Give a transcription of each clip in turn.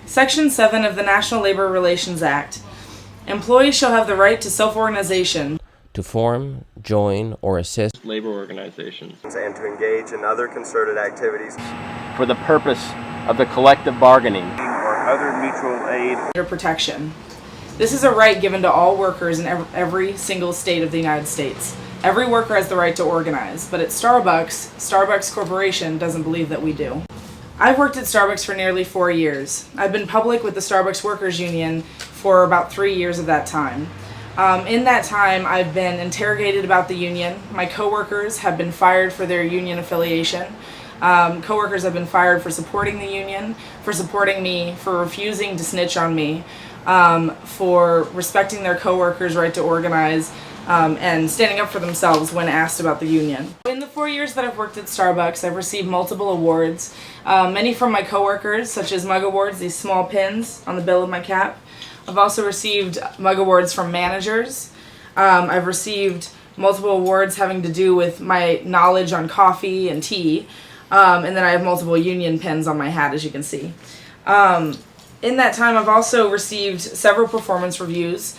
Section 7 of the National Labor Relations Act. Employees shall have the right to self-organization, to form, join, or assist labor organizations, and to engage in other concerted activities for the purpose of the collective bargaining or other mutual aid or protection. This is a right given to all workers in every single state of the United States. Every worker has the right to organize, but at Starbucks Corporation doesn't believe that we do. I've worked at Starbucks for nearly 4 years. I've been public with the Starbucks Workers Union for about 3 years of that time. In that time, I've been interrogated about the union. My coworkers have been fired for their union affiliation. Coworkers have been fired for supporting the union, for supporting me, for refusing to snitch on me, for respecting their coworkers' right to organize, and standing up for themselves when asked about the union. In the 4 years that I've worked at Starbucks, I've received multiple awards, many from my coworkers, such as mug awards, these small pins on the bill of my cap. I've also received mug awards from managers. I've received multiple awards having to do with my knowledge on coffee and tea, and then I have multiple union pins on my hat, as you can see. In that time, I've also received several performance reviews,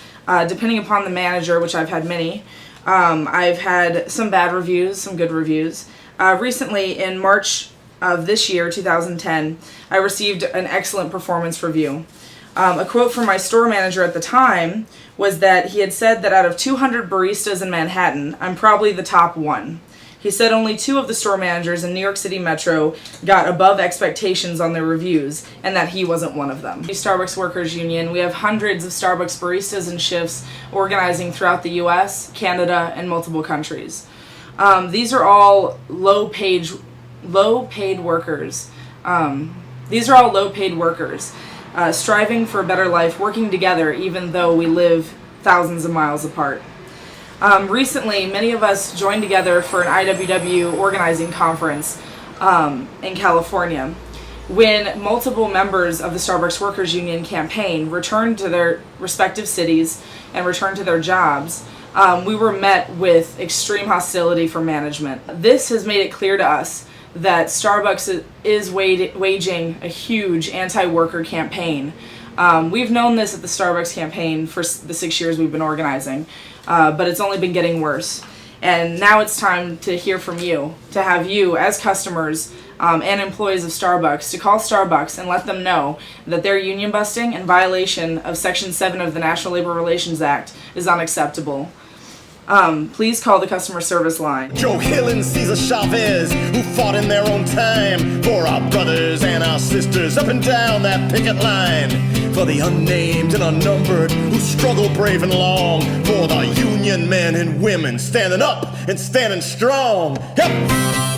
depending upon the manager, which I've had many. I've had some bad reviews, some good reviews. Recently, in March of this year, 2010, I received an excellent performance review. A quote from my store manager at the time was that he had said that out of 200 baristas in Manhattan, I'm probably the top one. He said only 2 of the store managers in New York City Metro got above expectations on their reviews, and that he wasn't one of them. The Starbucks Workers Union, we have hundreds of Starbucks baristas and shifts organizing throughout the US, Canada, and multiple countries. These are all low-paid workers. Striving for a better life, working together even though we live thousands of miles apart. Recently, many of us joined together for an IWW organizing conference in California. When multiple members of the Starbucks Workers Union campaign returned to their respective cities and returned to their jobs, we were met with extreme hostility from management. This has made it clear to us that Starbucks is waging a huge anti-worker campaign. We've known this at the Starbucks campaign for the 6 years we've been organizing, but it's only been getting worse. And now it's time to hear from you, to have you as customers and employees of Starbucks to call Starbucks and let them know that their union busting in violation of Section 7 of the National Labor Relations Act is unacceptable. Please call the customer service line. Joe Hill and Cesar Chavez, who fought in their own time for our brothers and our sisters up and down that picket line. For the unnamed and unnumbered who struggle brave and long. For the union men and women standing up and standing strong. Yep.